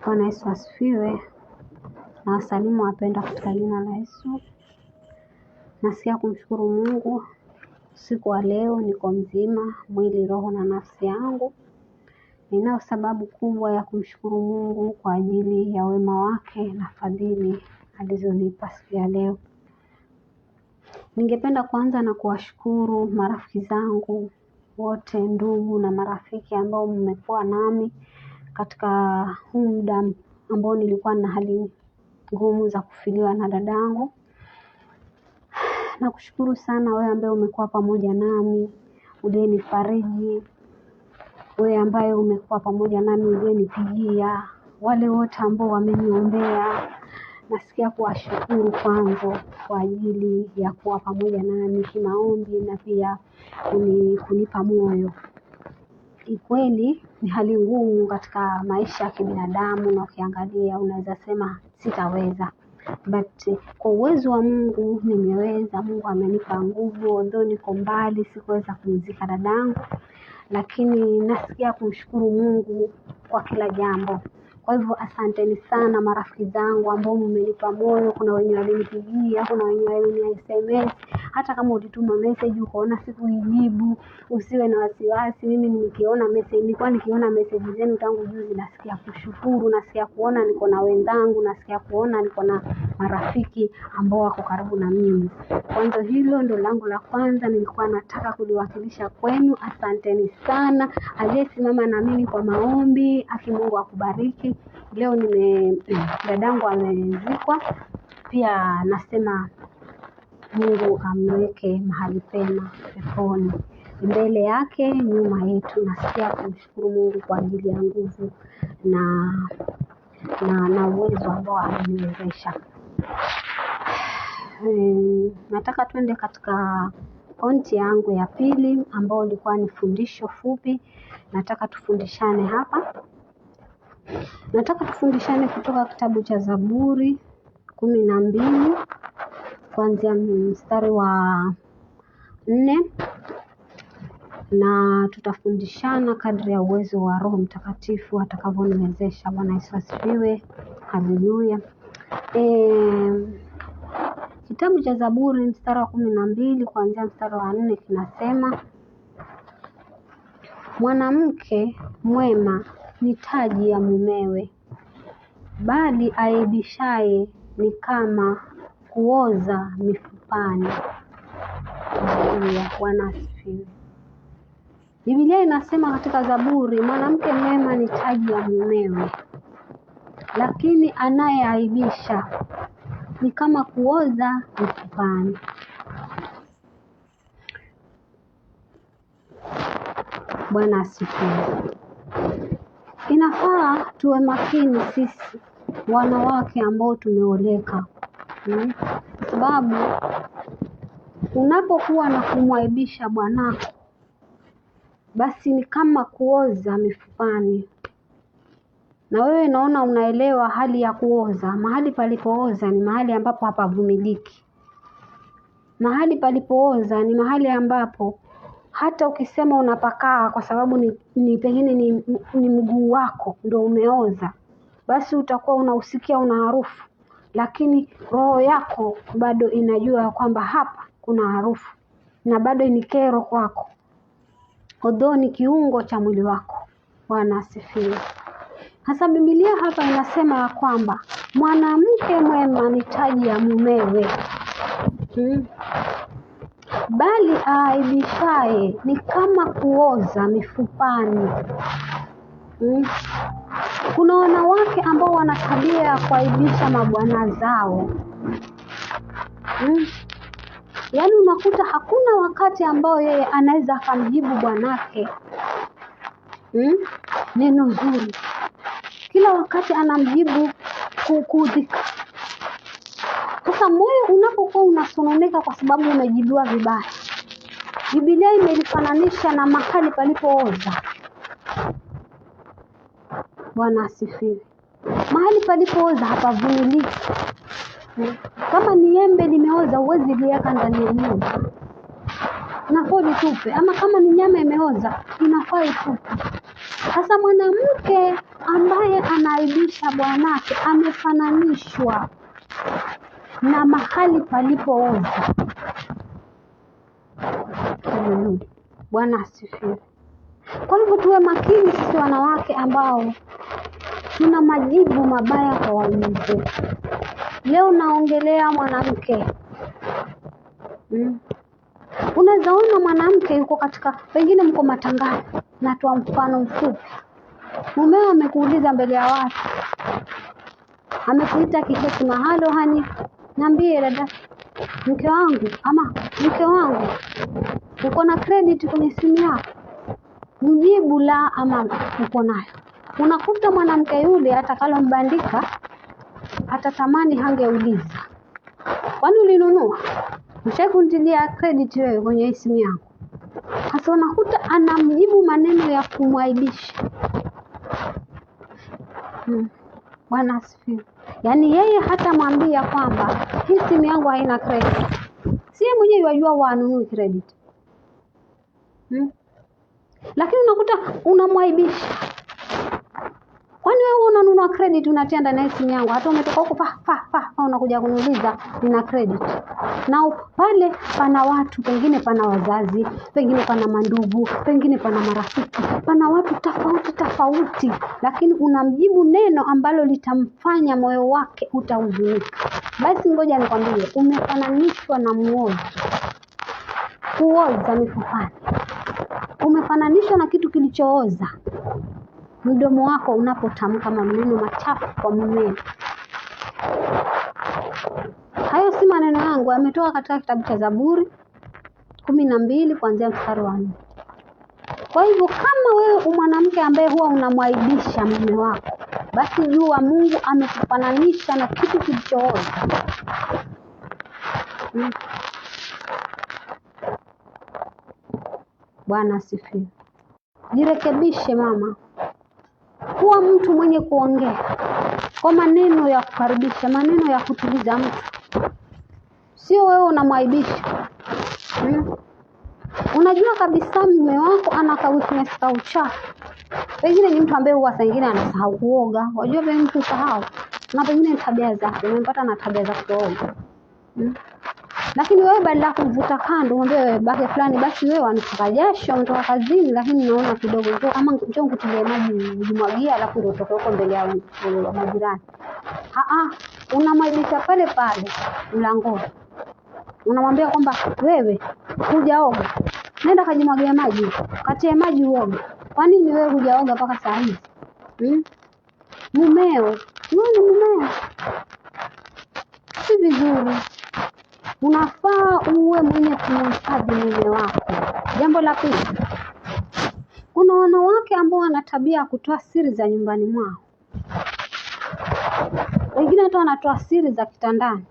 Bwana Yesu asifiwe. Na wasalimu wapenda katika jina la Yesu. Nasikia kumshukuru Mungu siku wa leo niko mzima, mwili, roho na nafsi yangu. Ninao sababu kubwa ya kumshukuru Mungu kwa ajili ya wema wake na fadhili alizonipa siku ya leo. Ningependa kuanza na kuwashukuru marafiki zangu wote, ndugu na marafiki ambao mmekuwa nami katika huu muda ambao nilikuwa na hali ngumu za kufiliwa na dadangu. Nakushukuru sana wewe ambaye umekuwa pamoja nami, uliyenifariji, wewe ambaye umekuwa pamoja nami, uliyenipigia, wale wote ambao wameniombea. Nasikia kuwashukuru kwanza kwa ajili ya kuwa pamoja nami kimaombi na pia kunipa moyo. Kweli ni hali ngumu katika maisha ya kibinadamu, na ukiangalia unaweza sema sitaweza. But kwa uwezo wa Mungu nimeweza. Mungu amenipa nguvu, although niko mbali sikuweza kumzika dadangu, lakini nasikia kumshukuru Mungu kwa kila jambo. Kwa hivyo asanteni sana marafiki zangu ambao mmenipa moyo. Kuna wenye walinipigia, kuna wenye walini SMS. Hata kama ulituma message ukaona sikuijibu, usiwe na wasiwasi. Mimi nilikuwa nikiona message zenu tangu juzi. Nasikia kushukuru, nasikia kuona niko na wenzangu, nasikia kuona niko na marafiki ambao wako karibu na mimi. Kwanza hilo ndo langu la kwanza nilikuwa nataka kuliwakilisha kwenu. Asanteni sana aliyesimama na mimi kwa maombi. Mungu akubariki. Leo dadangu amezikwa. Pia nasema Mungu amweke mahali pema peponi, mbele yake nyuma yetu. Nasikia kumshukuru Mungu kwa ajili ya nguvu na uwezo ambao ameniwezesha. Nataka tuende katika pointi yangu ya pili ambao ilikuwa ni fundisho fupi. Nataka tufundishane hapa. Nataka tufundishane kutoka kitabu cha Zaburi 12 kuanzia mstari wa 4, na tutafundishana kadri ya uwezo wa Roho Mtakatifu atakavyoniwezesha. Bwana Yesu asifiwe. Haleluya. Kitabu cha Zaburi mstari wa 12 kuanzia mstari wa 4 kinasema, mwanamke mwema ni taji ya mumewe, bali aibishaye ni kama kuoza mifupani. Bwana asifiwe. Biblia inasema katika Zaburi, mwanamke mwema ni taji ya mumewe, lakini anayeaibisha ni kama kuoza mifupani. Bwana asifiwe. Inafaa tuwe makini sisi wanawake ambao tumeoleka. Sababu unapokuwa na kumwaibisha bwanako, basi ni kama kuoza mifupani. Na wewe naona unaelewa hali ya kuoza. Mahali palipooza ni mahali ambapo hapavumiliki. Mahali palipooza ni mahali ambapo hata ukisema unapakaa kwa sababu ni pengine ni mguu wako ndio umeoza, basi utakuwa unausikia una harufu, lakini roho yako bado inajua kwamba hapa kuna harufu na bado ni kero kwako, although ni kiungo cha mwili wako. Bwana asifiwe. Hasa Biblia hapa inasema kwamba mwanamke mwema ni taji ya mumewe, bali aibishaye ni kama kuoza mifupani. Kuna wanawake ambao wana tabia ya kuaibisha mabwana zao. Yaani unakuta hakuna wakati ambao yeye anaweza akamjibu bwanake neno zuri. Kila wakati anamjibu kukudhika. Sasa moyo unapokuwa unasononeka kwa sababu umejibiwa vibaya, Biblia imelifananisha na mahali palipooza. Bwana asifiwe. Mahali palipooza hapavumiliki. Kama ni embe limeoza huwezi liweka ndani ya nyumba, inafaa litupe. Ama kama ni nyama imeoza inafaa itupe. Sasa mwanamke ambaye anamwaibisha bwanake, amefananishwa na mahali palipooza. Bwana asifiwe. Kwa hivyo tuwe makini sisi wanawake ambao tuna majibu mabaya kwa waume zetu. Leo naongelea mwanamke. Unaweza ona mwanamke yuko katika, pengine mko matangani, natoa mfano mfupi. Mumeo amekuuliza mbele ya watu, amekuita kiketi mahalo, hani niambie dada, mke wangu uko na credit kwenye simu yako? Mjibu la ama uko nayo. Unakuta mwanamke yule atakalombandika atatamani hangeuliza, kwani ulinunua? Ushakuntilia credit wewe kwenye simu yako? Hasa unakuta anamjibu maneno ya kumwaibisha. Bwana asifiwe. Yaani yeye hata mwambia kwamba hii simu yangu haina credit, si yeye mwenyewe yajua wanunui credit. Lakini unakuta unamwaibisha. Kwani wewe unanunua credit unatenda na simu yangu? Hata umetoka huko unakuja kuniuliza nina credit. Na pale pana watu, pengine pana wazazi, pengine pana mandugu, pengine pana marafiki, pana watu tofauti, lakini unamjibu neno ambalo litamfanya moyo wake utahuzunika. Basi ngoja nikwambie, umefananishwa na muozo. Kuoza mifufani. Umefananishwa na kitu kilichooza. Mdomo wako unapotamka maneno machafu kwa mumeo. Hayo si maneno yangu, ametoka katika kitabu cha Zaburi 12 kuanzia mstari wa 4. Kwa hivyo kama wewe mwanamke ambaye huwa unamwaibisha mume wako, basi jua Mungu amekufananisha na kitu kilichooza. Bwana asifiwe. Jirekebishe mama. Kuwa mtu mwenye kuongea kwa maneno ya kukaribisha, maneno ya kutuliza mtu. Sio wewe unamwaibisha. Unajua kabisa mume wako ana weakness ka uchafu. Pengine ni mtu ambaye huwa saa nyingine anasahau kuoga. Unajua vile mtu usahau. Na pengine tabia zake, umempata na tabia za kuoga. Lakini wewe badala ya kuvuta kando, mwambie wewe bage fulani, basi wewe unatoka jasho, unatoka kazini, lakini naona kidogo njoo, ama njoo kutilia maji ujimwagia, alafu ndio utoke huko mbele ya majirani. Unamwaibisha pale mlangoni. Unamwambia kwamba wewe hujaoga, nenda kajimwagia maji, katie maji uoge. Kwa nini wewe hujaoga mpaka saa hizi? Mumeo, ni mumeo. Si vizuri. Unafaa uwe mwenye kumhifadhi mume wako. Jambo la pili, kuna wanawake ambao wana tabia kutoa siri za nyumbani mwao. Wengine hata wanatoa siri za kitandani.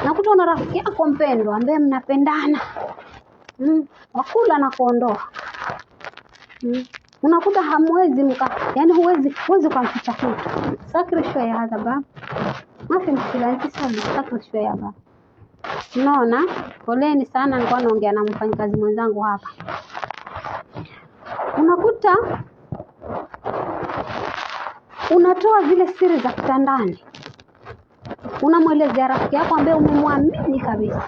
Nakuta una rafiki yako mpendwa ambaye mnapendana. Wakula na kuondoa. Unakuta hamwezi yani huwezi kumficha kitu. Sacrifice ya adhabu. Mafi mshikilani sana sacrifice ya adhabu. Unaona? Poleni sana, nilikuwa naongea na mfanyikazi mwenzangu hapa. Unakuta unatoa zile siri za kitandani. Unamwelezea rafiki yako ambaye umemwamini kabisa.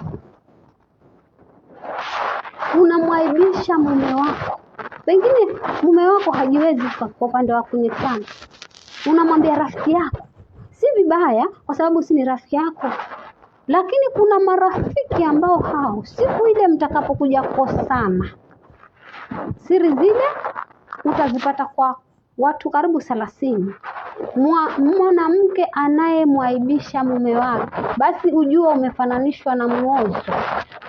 Unamwaibisha mume wako. Pengine mume wako hajiwezi kwa upande wa kunyekana. Unamwambia rafiki yako. Si vibaya kwa sababu si ni rafiki yako. Lakini kuna marafiki ambao hao siku ile mtakapokuja kukosana, siri zile utazipata kwa watu karibu 30. Mwanamke anayemwaibisha mume wake, basi ujue umefananishwa na muozo.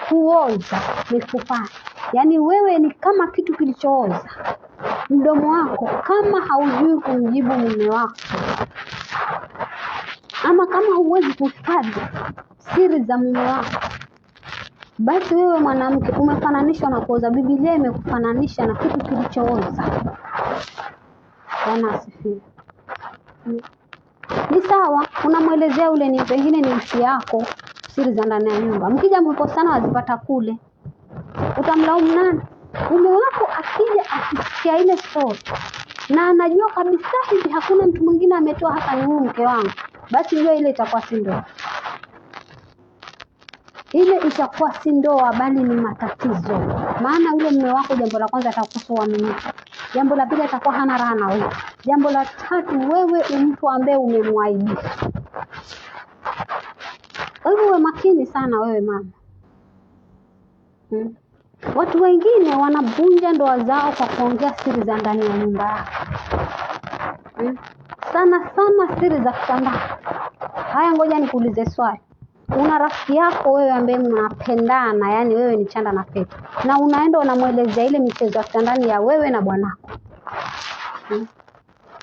Kuoza mifupani. Yaani wewe ni kama kitu kilichooza. Mdomo wako kama haujui kumjibu mume wako, ama kama huwezi kuhifadhi siri za mume wako, basi wewe mwanamke umefananishwa na kuoza. Biblia imekufananisha na kitu kilichooza. Bwana asifiwe. Ni sawa, unamwelezea ule ni pengine ni msi yako, siri za ndani ya nyumba. Mkija mkosana wazipata kule. Utamlaumu nani? Mume wako akija akisikia ile story, na anajua kabisa hivi hakuna mtu mwingine ametoa hata ni huyu mke wangu, basi ndio ile itakuwa si ndoa. Ile itakuwa si ndoa bali ni matatizo. Maana yule mume wako, jambo la kwanza atakukosa uaminifu. Jambo la pili atakuwa hana raha na wewe. Jambo la tatu, wewe mtu ambaye umemwaibisha. Kwa hivyo uwe makini sana wewe mama. Watu wengine wanavunja ndoa zao kwa kuongea siri za ndani ya nyumba yako. Sana siri za kitandani. Haya, ngoja nikuulize swali. Una rafiki yako wewe ambaye mnapendana, yani wewe ni chanda na pete, na unaenda unamwelezea ile michezo ya kitandani ya wewe na bwanako.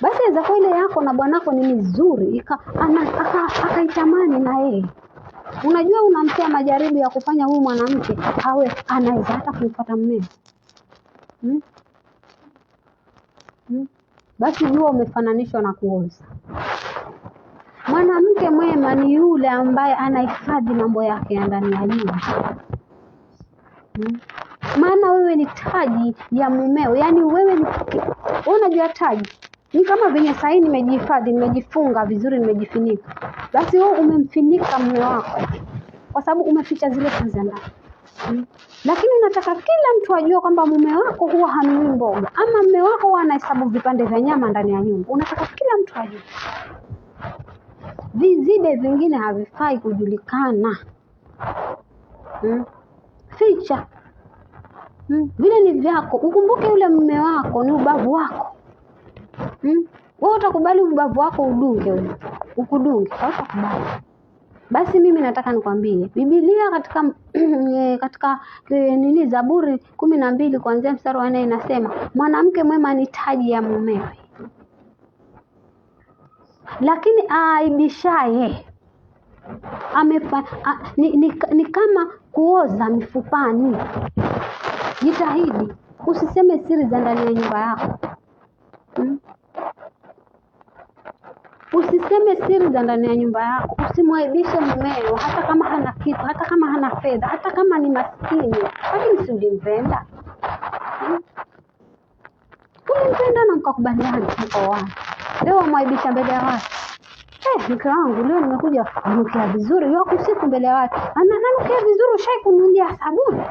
Basi inaweza kuwa ile yako na bwanako ni mizuri, akaitamani na yeye. Unajua unamtia majaribu ya kufanya huyu mwanamke awe anaweza hata kumfuata mume. Basi jua umefananishwa na kuoza. Mwanamke mwema ni yule ambaye anahifadhi mambo yake ya ndani ya nyumba. Maana wewe ni taji ya mumeo. Yani wewe ni unajua taji. Ni kama venye sahi nimejihifadhi, nimejifunga vizuri, nimejifunika. Basi wewe umemfinika mume wako kwa sababu umeficha zile siri za ndani. Lakini unataka kila mtu ajue kwamba mume wako huwa hanunui mboga, ama mume wako huwa anahesabu vipande vya nyama ndani ya nyumba. Unataka kila mtu ajue. Vizibe vingine havifai kujulikana. Ficha. Vile ni vyako. Ukumbuke yule mume wako ni ubavu wako. Wewe utakubali ubavu wako udunge wewe? Ukudunge, hautakubali. Basi mimi nataka nikwambie, Biblia katika Zaburi 12 kuanzia mstari wa 4 inasema, mwanamke mwema ni taji ya mumewe. Lakini aaibishaye ni kama kuoza mifupani. Jitahidi usiseme siri za ndani ya nyumba yako. Usiseme siri za ndani ya nyumba yako. Usimwaibishe mumeo, hata kama hana kitu, hata kama hana fedha, hata kama ni maskini. Lakini si ulimpenda? Ulimpenda na mkakubaliana mkaoana. Leo mwaibisha mbele ya watu. Mke wangu leo nimekuja kunukia vizuri, yako usiku mbele ya watu. Ananukia vizuri, ushai kununulia sabuni?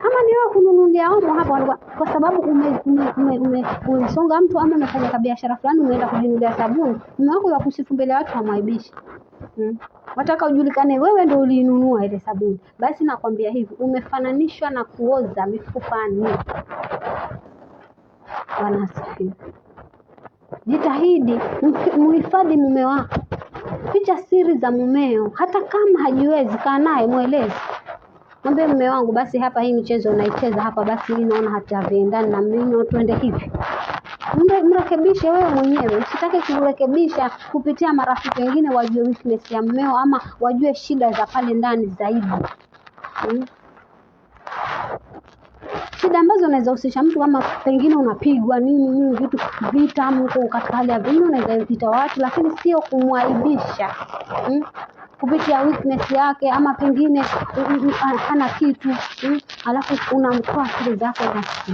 Ama ni wewe kununulia omo hapa kwa sababu umesonga mtu, ama umefanya biashara fulani umeenda kujinunulia sabuni. Mume wako yakusifu mbele ya watu, hamwaibishi. Wataka ujulikane wewe ndio ulinunua ile sabuni. Basi nakwambia hivi, umefananishwa na kuoza mifupani. Wanasifi. Jitahidi muhifadhi mume wako. Ficha siri za mumeo, hata kama hajiwezi, kaa naye mueleze. Mwambie mume wangu, basi hapa hii michezo unaicheza hapa, basi mimi naona hata viendani na mimi, tuende hivi. Mrekebishe wewe mwenyewe, usitake kurekebisha kupitia marafiki wengine wajue weakness ya mumeo, ama wajue shida za pale ndani zaidi. Shida ambazo unaweza husisha mtu, kama pengine unapigwa nini vitu vita, mko katika hali ya vino, unaweza kuita watu, lakini sio kumwaibisha kupitia weakness yake, ama pengine hana kitu, alafu unamtoa siri zake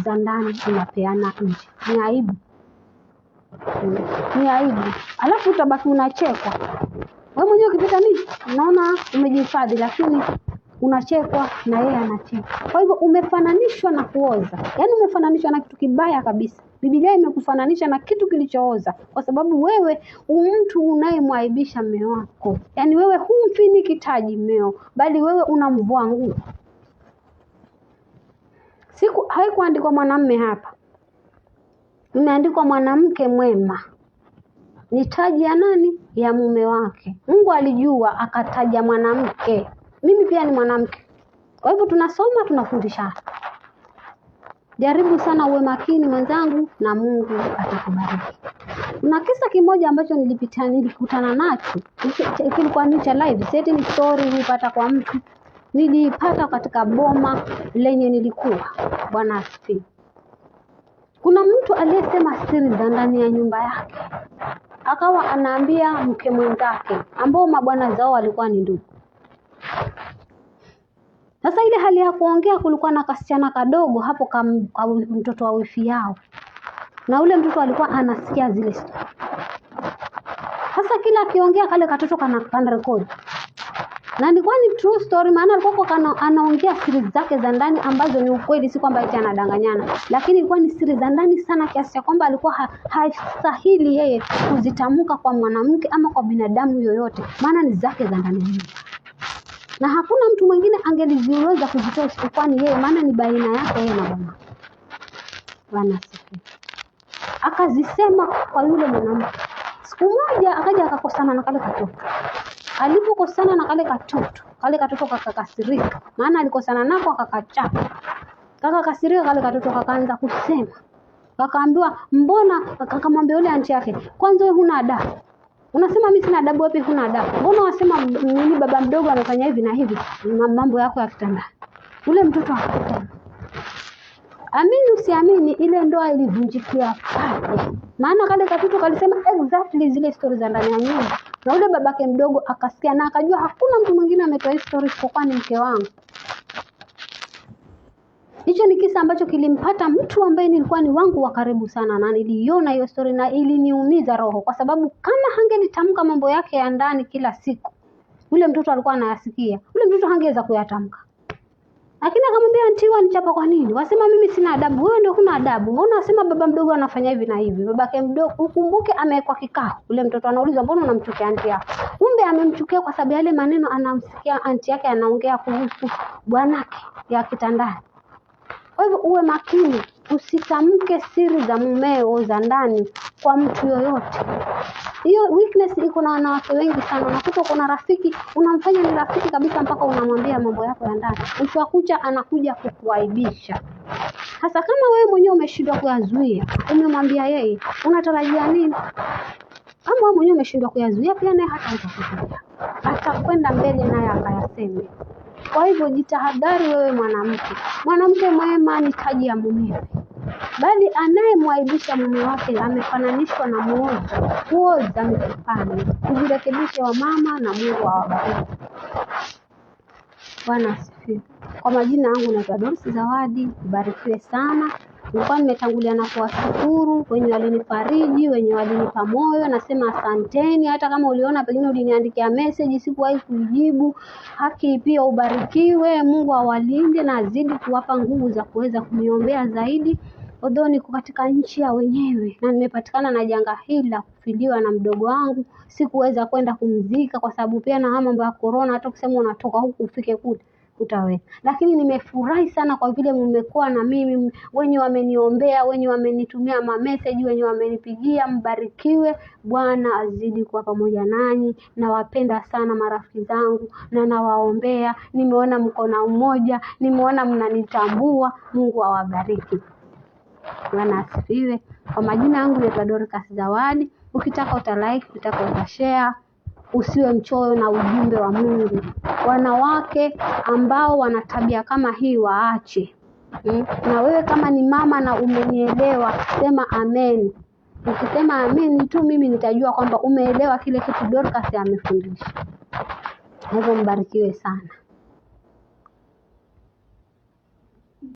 za ndani unapeana nje. Ni aibu. Ni aibu. Alafu utabaki unachekwa. Wewe mwenyewe ukipita mimi unaona umejihifadhi, lakini unachekwa na yeye anacheka. Kwa hivyo umefananishwa na kuoza. Yaani umefananishwa na kitu kibaya kabisa. Biblia imekufananisha na kitu kilichooza, kwa sababu wewe mtu unayemwaibisha mume wako. Yaani wewe humfiniki taji mmeo, bali wewe unamvua nguo. Haikuandikwa mwanamume hapa. Imeandikwa mwanamke mwema ni taji ya nani? Ya mume wake. Mungu alijua akataja mwanamke. Mimi pia ni mwanamke. Kwa hivyo tunasoma, tunafundishana. Jaribu sana uwe makini mwenzangu, na Mungu atakubariki. Kuna kisa kimoja ambacho nilikutana nacho. Kilikuwa ni cha live, seti ni story nilipata kwa mtu. Nilipata katika boma lenye nilikuwa. Bwana asifiwe. Kuna mtu aliyesema siri za ndani ya nyumba yake. Akawa anaambia mke mwenzake, ambao mabwana zao walikuwa ni ndugu. Sasa ile hali ya kuongea, kulikuwa na kasichana kadogo hapo mtoto wa wifi yao. na ule mtoto alikuwa anasikia zile story. Sasa kila akiongea kale katoto kana record. Na ilikuwa ni true story, maana alikuwa anaongea siri zake za ndani ambazo ni ukweli, si kwamba eti anadanganyana, lakini ilikuwa ni siri za ndani sana kiasi cha kwamba alikuwa hastahili yeye kuzitamka kwa mwanamke ama kwa binadamu yoyote, maana ni zake za ndani. Na hakuna mtu mwingine angeliweza kuzitoa isipokuwa ni yeye, maana ni baina yake yeye na Bwana. Bwana asifiwe. Akazisema kwa yule mwanamke. Siku moja akaja akakosana na kale katoto. Alipokosana na kale katoto kakakasirika, maana alikosana nako akakachapa. Kakakasirika kale katoto kakaanza kusema. Kakaambiwa mbona, kakamwambia yule anti yake, kwanza wewe huna adabu. Unasema mimi sina adabu, wapi huna adabu? Mbona wasema nini baba mdogo amefanya hivi na hivi, mambo yako ya kitanda. Yule mtoto akakutana. Amini usiamini, ile ndoa ilivunjikia pale. Maana kale katoto kalisema exactly zile stories za ndani ya nyumba. Na ule babake mdogo akasikia na akajua hakuna mtu mwingine ametoa story isipokuwa ni mke wangu. Hicho ni kisa ambacho kilimpata mtu ambaye nilikuwa ni wangu wa karibu sana, na niliona hiyo story na iliniumiza roho, kwa sababu kama hangelitamka mambo yake ya ndani kila siku, ule mtoto alikuwa anayasikia, ule mtoto hangeweza kuyatamka. Lakini akamwambia anti, wanichapa kwa nini? Wasema mimi sina adabu, wewe ndio huna adabu. Mbona wasema baba mdogo anafanya hivi na hivi? Babake mdogo, ukumbuke amewekwa kikao. Ule mtoto anauliza mbona unamchukia anti yako? Kumbe amemchukia kwa sababu yale maneno anamsikia anti yake anaongea kuhusu bwanake ya kitandani. Kwa hivyo uwe makini, usitamke siri za mumeo za ndani kwa mtu yoyote. Hiyo weakness iko na wanawake wengi sana. Unakuta kuna rafiki, unamfanya ni rafiki kabisa mpaka unamwambia mambo yako ya ndani. Mtu akuja anakuja kukuaibisha. Hasa kama wewe mwenyewe umeshindwa kuyazuia, umemwambia yeye, unatarajia nini? Kama wewe mwenyewe umeshindwa kuyazuia, pia naye hatakuzuia. Atakwenda mbele naye akayaseme. Kwa hivyo jitahadhari wewe mwanamke. Mwanamke mwema ni taji ya mumewe. Bali anayemwaibisha mume wake amefananishwa na mwozi. Kuoza mkipani. Kujirekebisha wa mama na Mungu awabariki. Bwana asifiwe. Kwa majina yangu naitwa Dorothy Zawadi. Barikiwe sana. Nilikuwa nimetangulia na kuwashukuru wenye walinifariji, wenye walinipa moyo. Nasema asanteni. Hata kama uliona pengine uliniandikia message sikuwahi kujibu. Haki pia ubarikiwe. Mungu awalinde na azidi kuwapa nguvu za kuweza kuniombea zaidi. Although niko katika nchi ya wenyewe na nimepatikana na janga hili la kufiliwa na mdogo wangu, sikuweza kwenda kumzika kwa sababu pia na mambo ya corona, hata kusema unatoka huku ufike kule utaweza. Lakini nimefurahi sana kwa vile mmekuwa na mimi, wenye wameniombea, wenye wamenitumia message, wenye wamenipigia. Mbarikiwe. Bwana azidi kuwa pamoja nanyi. Nawapenda sana marafiki zangu na nawaombea. Nimeona mko na umoja, nimeona mnanitambua. Mungu awabariki. Bwana asifiwe. Kwa majina yangu naitwa Dorothy Zawadi. Ukitaka utalike, ukitaka utashare. Usiwe mchoyo na ujumbe wa Mungu. Wanawake ambao wana tabia kama hii waache. Na wewe kama ni mama na umenielewa, sema amen. Ukisema amen tu mimi nitajua kwamba umeelewa kile kitu Dorothy amefundisha. Hivyo mbarikiwe sana.